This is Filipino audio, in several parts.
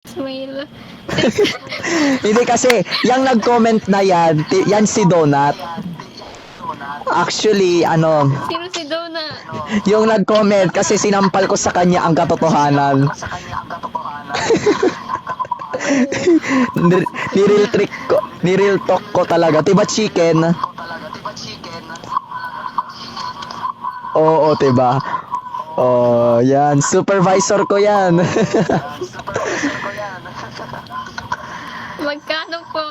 Smile. Hindi kasi, yung nag-comment na yan, yan si Donut. Actually, Sino si Donna? yung nag-comment kasi sinampal ko sa kanya ang katotohanan. Ni-real trick ko, ni-real talk ko talaga. Diba chicken? Oo, diba? Oh, yan. Supervisor ko yan. Magkano po?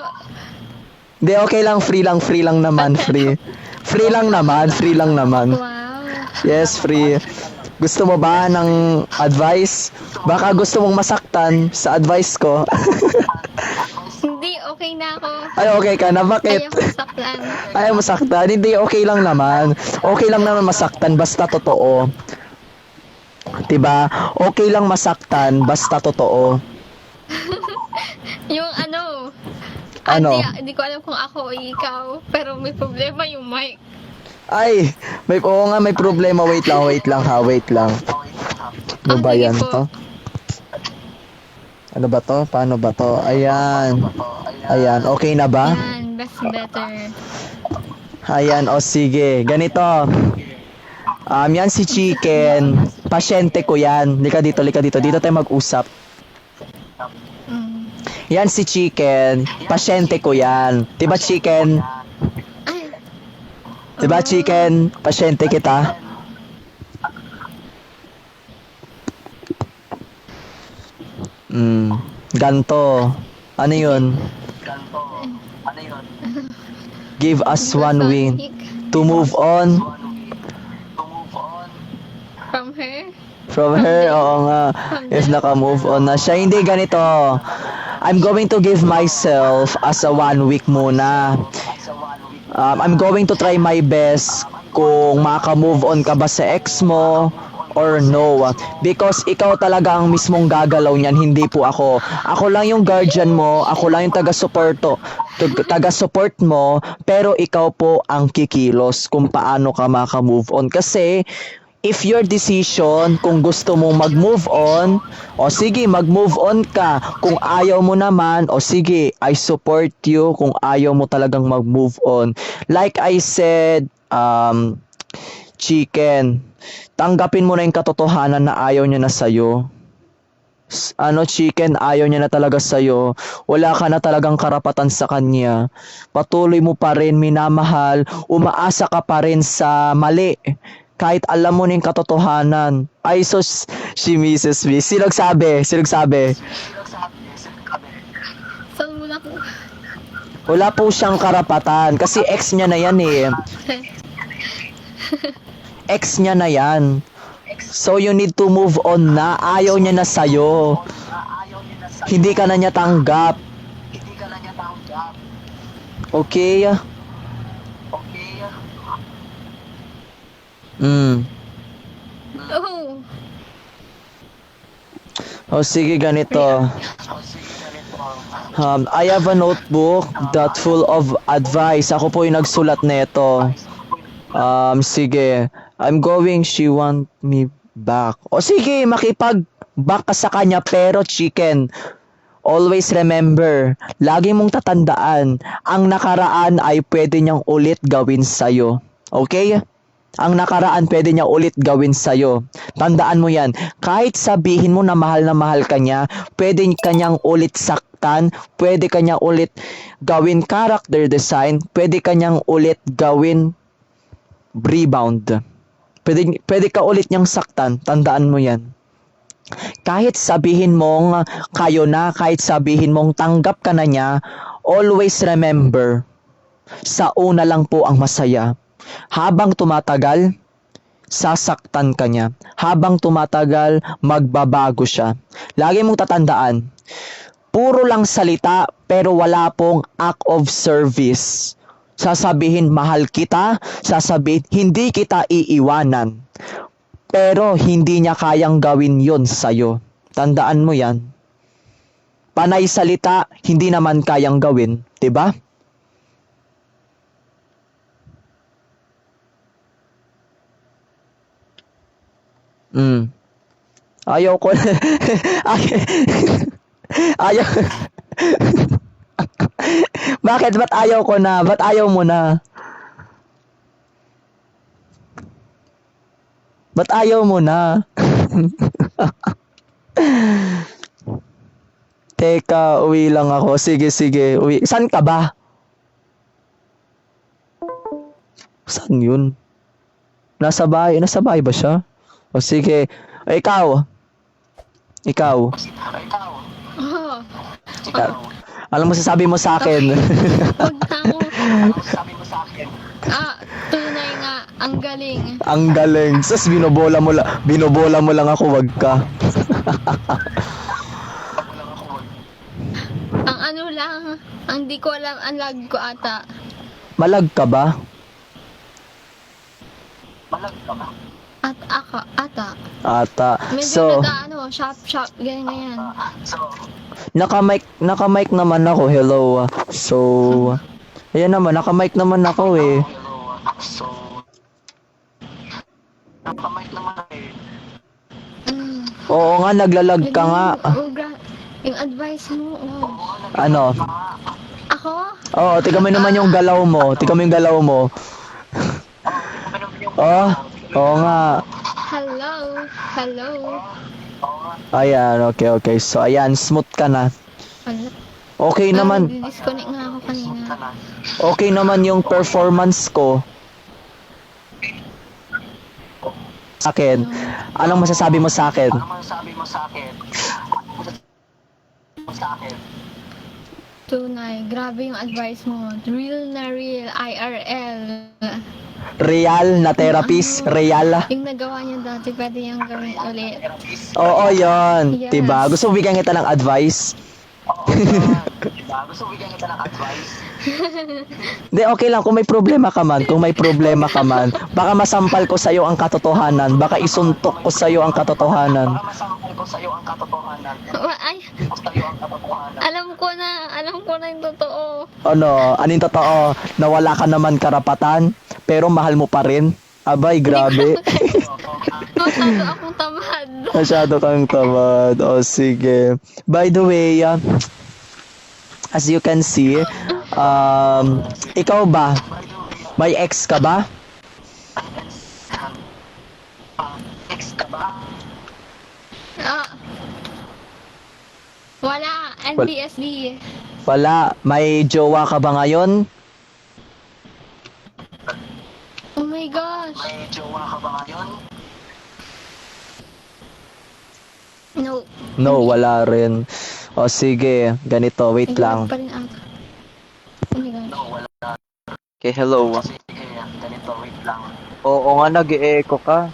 Di, okay lang. Free lang naman. Free. Free lang naman. Wow. Yes, free. Gusto mo ba ng advice? Baka gusto mong masaktan sa advice ko. Hindi, okay na ako. Ay, okay ka na. Bakit? Kaya ko saklan. Ayaw masaktan? Hindi, okay lang naman. Okay lang naman masaktan, basta totoo. Diba? Okay lang masaktan, basta totoo. Yung ano, Ano? hindi ko alam kung ako o ikaw, pero may problema yung mic. Ay, oo nga, may problema. Wait lang ha, wait lang. Ano ba sige yan po. to? Ano ba to? Paano ba to? Ayan. Ayan, okay na ba? Yan, best better. Ayan, o sige. Ganito. Yan si Chicken. Pasyente ko yan. Lika dito. Dito tayo mag-usap. Mm. Yan si Chicken. Pasyente ko yan. Diba Chicken? Ay. Diba Oh. Chicken? Pasyente kita. Ganto. Ano yun? Give us one week to move on From her? from her. Oo nga. If naka-move on na siya. Hindi, ganito. I'm going to give myself as a 1 week muna. I'm going to try my best kung maka-move on ka ba sa ex mo or no. Because ikaw talaga ang mismong gagalaw niyan, hindi po ako. Ako lang yung guardian mo, ako lang yung taga-support mo, pero ikaw po ang kikilos kung paano ka maka-move on. Kasi if your decision, kung gusto mo mag-move on, o sige, mag-move on ka. Kung ayaw mo naman, o sige, I support you kung ayaw mo talagang mag-move on. Like I said, Chicken, tanggapin mo na yung katotohanan na ayaw niya na sa'yo. Chicken, ayaw niya na talaga sa'yo. Wala ka na talagang karapatan sa kanya. Patuloy mo pa rin minamahal, umaasa ka pa rin sa mali. Kahit alam mo na yung katotohanan. Ay, so, si Mrs. B. Sino nagsabi? Saan mo na po? Wala po siyang karapatan. Kasi ex niya na yan eh. Ex niya na yan. So, you need to move on na. Ayaw niya na sa'yo. Hindi ka na niya tanggap. Okay? Oh. O sige, ganito. I have a notebook that full of advice. Ako po yung nagsulat nito. Sige. She want me back. O sige, makipag-back ka sa kanya, pero Chicken, always remember, lagi mong tatandaan, ang nakaraan ay pwede niyang ulit gawin sa'yo. Okay? Ang nakaraan pwede niya ulit gawin sa'yo. Tandaan mo yan. Kahit sabihin mo na mahal ka niya, pwede kanyang ulit saktan, pwede kanya ulit gawin character design, pwede kanyang ulit gawin rebound. Pwede ka ulit niyang saktan. Tandaan mo yan. Kahit sabihin mong kayo na, kahit sabihin mong tanggap ka na niya, always remember, sa una lang po ang masaya. Habang tumatagal, sasaktan ka niya. Habang tumatagal, magbabago siya. Lagi mong tatandaan, puro lang salita pero wala pong act of service. Sasabihin mahal kita, sasabihin hindi kita iiwanan. Pero hindi niya kayang gawin yon sa'yo. Tandaan mo yan. Panay salita, hindi naman kayang gawin. 'Di ba? Ayaw ko. Ayaw. Bakit? Ba't ayaw ko na? Ba't ayaw mo na? Ba't ayaw mo na? Teka, uwi lang ako. Sige, sige. Uwi. Saan ka ba? Saan yun? Nasa bahay. Nasa bahay ba siya? O sige. Ikaw. Ikaw. Oh, Alam mo sasabi mo sa akin. wag na ako. Tunay nga, ang galing. Ang galing. Sus, binobola mo lang ako, wag ka. Ang ano lang, ang di ko alam, ang lag ko ata. Malag ka ba? At ako, ata. Ata. Medyo So, shop, ganyan. naka-mic naman ako. Hello. So, ayan naman, naka-mic naman ako eh. Mm. Oo nga, naglalag ka nga. Yung advice mo, Ano? Ako? Oo, tingnan mo naman yung galaw mo. Tingnan mo yung galaw mo. Oh, oo nga. Hello. Ayan, okay. So, ayan, smooth ka na. Ano? Okay naman. Disconnect nga ako kanina. Okay naman yung performance ko. Sa akin. Anong masasabi mo sa akin? Tunay, grabe yung advice mo. Real na real, IRL. Real na therapist, real. Yung nagawa niya dati, pwede yung gawin ulit. Oo, yon. Yes. Diba? Gusto mo bigyan kita ng advice? Hindi, okay lang. Kung may problema ka man, baka masampal ko sa'yo ang katotohanan. Baka isuntok ko sa'yo ang katotohanan. Ay, alam ko na yung totoo. Ano? Anong totoo? Na wala ka naman karapatan, pero mahal mo pa rin? Abay, grabe. Masyado akong tamad. Masyado kang tamad. O, sige. By the way, as you can see, ikaw ba? May ex ka ba? Wala, NBSB. Wala. May jowa ka ba ngayon? Oh my gosh. No. No, wala rin. O, sige. Ganito, wait lang. Pa rin ata. Oh my gosh. Okay, hello. Oo nga, nag-e-echo ka.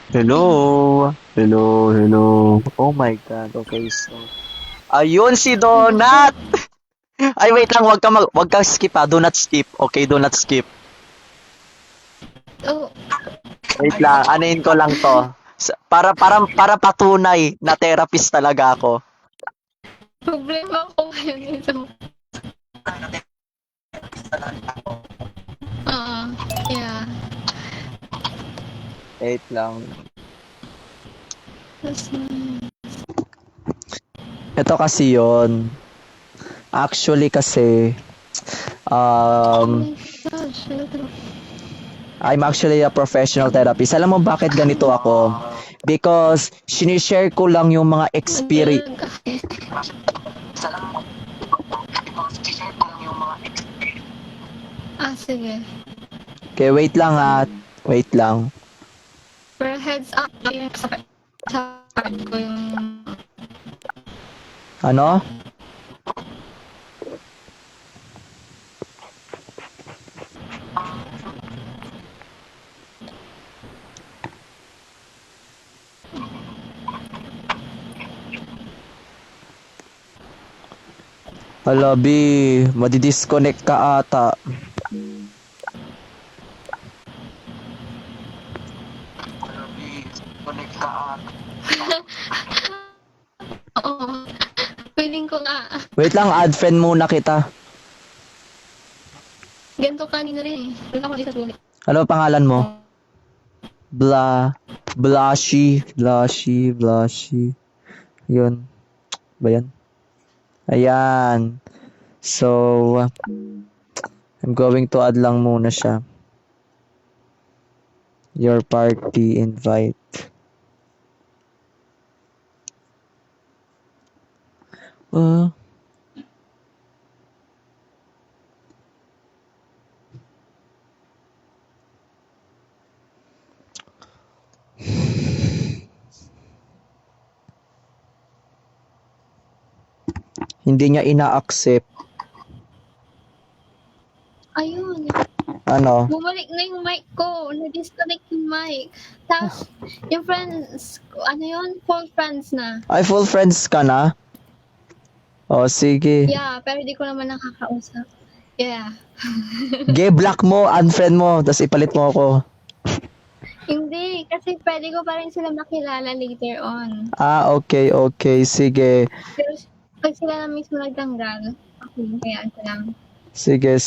Hello. Oh my God. Okay, so. Ayun si Donut. Ay, wait lang, wag ka skip do not skip. Okay, do not skip. Oh, Wait lang, anuin ko lang to. Para patunay na therapist talaga ako. problema ko ngayon ito. Yeah. Wait lang. Ito kasi yon. Actually kasi, Oh my gosh. Ano to? I'm actually a professional therapist. Alam mo bakit ganito ako? Because sinishare ko lang yung mga experience. Sige. Okay, wait lang ha. Wait lang. Pero heads up, yung sa part ko yung... Ano? Hala, B. Madidisconnect ka ata. Oo. Feeling ko nga. Wait lang, add friend muna kita. Ganito kanina rin eh. Wala ko dito tuloy. Ano pangalan mo? Blushy. Yun. Ba yan? Ayan. So, I'm going to add lang muna siya. Your party invite. Uh, hindi niya ina-accept. Ayun. Ano? Bumalik na yung mic ko. Na-disconnect yung mic. Tapos, yung friends, ano yun? Full friends na. Ay, full friends ka na? O, sige. Yeah, pero di ko naman nakakausap. Yeah. Block mo, unfriend mo, tapos ipalit mo ako. Hindi, kasi pwede ko pa rin sila makilala later on. Ah, okay. Sige. Pero pag sila na mismo nagtanggal, ako kayaan ko lang. Sige.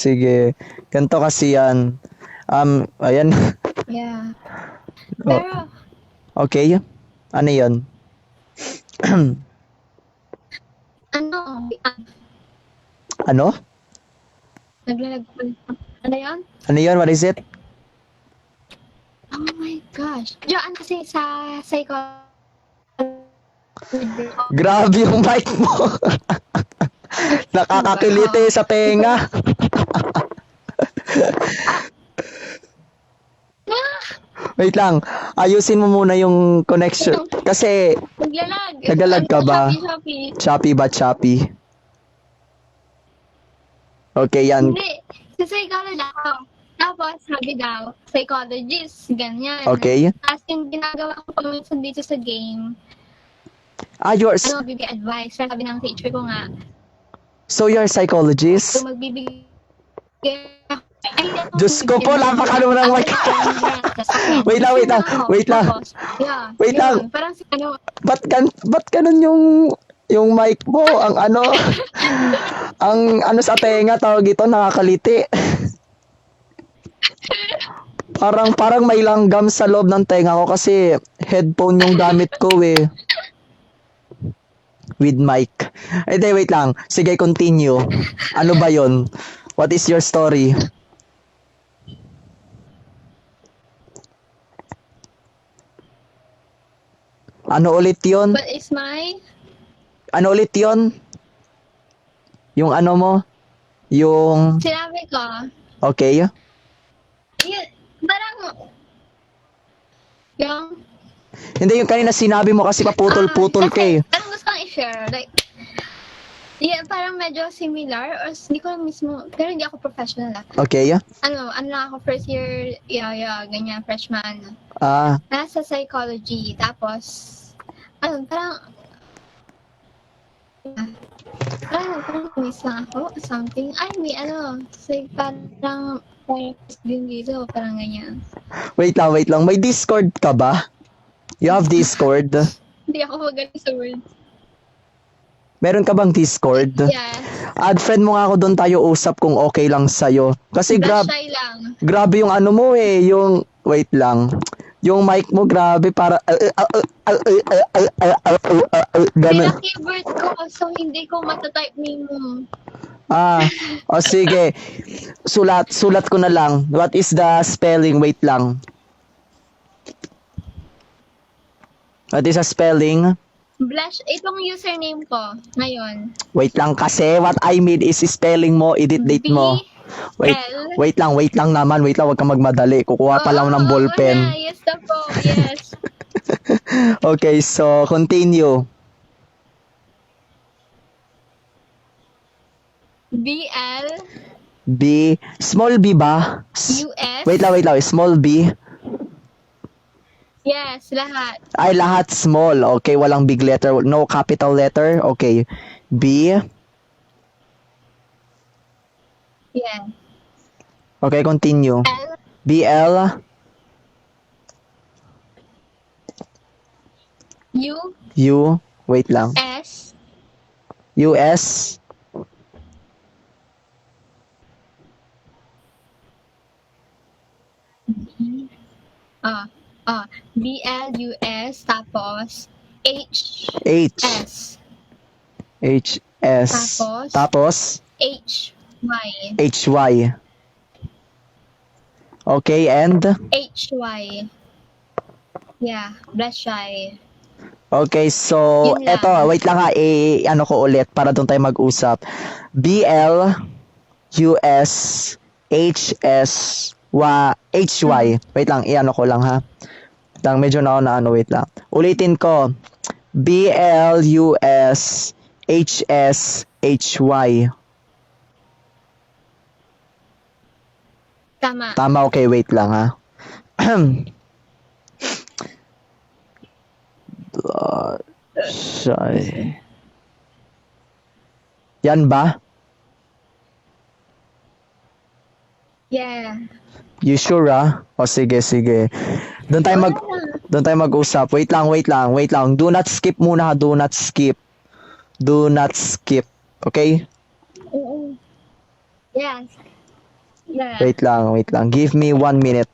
Ganito kasi yan. Ayan. Yeah. Pero, Okay. Ano yun? Ano? naglalag ko. Ano yun? Ano yun? What is it? Oh my gosh. Diyan kasi sa psychology. Grabe yung mic mo. Nakakakiliti sa tenga. Wait lang. Ayusin mo muna yung connection. Kasi, Naglalag. Naglalag ka ba? Shopee. choppy ba choppy? Okay, yan. Hindi. Sa psychology ako. Tapos, sabi daw, psychologist, ganyan. Okay. As yung ginagawa ko paminsan dito sa game, You're... magbibigay advice. Sabi ng teacher ko nga, So, you're a psychologist? kung magbibigay Diyos ko po, napakano ng mic. Wait lang. Yeah. Wait lang. Yun, parang si ano, Ba't ganun yung mic mo? Ang ano, ang ano sa tenga, tawag ito, nakakaliti. Parang may langgam sa loob ng tenga ko kasi headphone yung gamit ko eh. With mic. Wait lang. Sige, continue. Ano ba yon? What is your story? Ano ulit yon? what is my, Ano ulit yon? Yung ano mo? Yung... sinabi ko, Okay. yun, parang, yung, Hindi, yung kanina sinabi mo kasi paputol-putol ka eh. Parang gusto kong i-share, like, yeah, parang medyo similar, or hindi ko lang mismo, pero hindi ako professional ah. Okay. Ano lang ako, first year, ganyan, freshman. Nasa psychology, tapos, parang miss lang ako, something. Ay, may parang therapist din dito, parang ganyan. Wait lang. May Discord ka ba? You have Discord? Hindi ako magaling sa words. Meron ka bang Discord? Yes. Add friend mo nga ako doon, tayo usap kung okay lang sa'yo. Kasi Shy lang. grabe yung ano mo eh, yung... Wait lang. Yung mic mo grabe para... Ganun. Keyboard ko, so hindi ko matatype name mo. Sige. Sulat ko na lang. What is the spelling? Wait lang. What is the spelling? Blush, itong username ko ngayon. Wait lang kasi. What I mean is spelling mo, edit date mo. Wait lang naman. Wait lang, wag kang magmadali. Kukuha pa lang ng ballpen. Yes na po, yes. Okay, so continue. BL, B, small b ba? US. Wait lang, small b. Yes, lahat. Ay, lahat small. Okay, walang big letter. No capital letter. Okay. B. Yeah. Okay, continue. L, BL. U, U. Wait lang. S, US. Ah, BLUS tapos H. HS HS. Tapos? Tapos, HY HY. Okay, and? HY. Yeah, Blashay. Okay, so, Yun lang. eto, wait lang ha, ano ko ulit para doon tayo mag-usap. BL, US, HS, HY. Wait lang, i-ano ko lang ha. Medyo na ano, wait lang. Ulitin ko. BL, US, HS, HY. Tama. Tama, okay, wait lang ha. Shy. Yan ba? Yeah. You sure ah? O sige, sige. Doon tayo mag doon tayo mag-usap. Wait lang. Do not skip muna ha. Do not skip. Okay? Oo. Yes. Yeah. Wait lang. Give me 1 minute.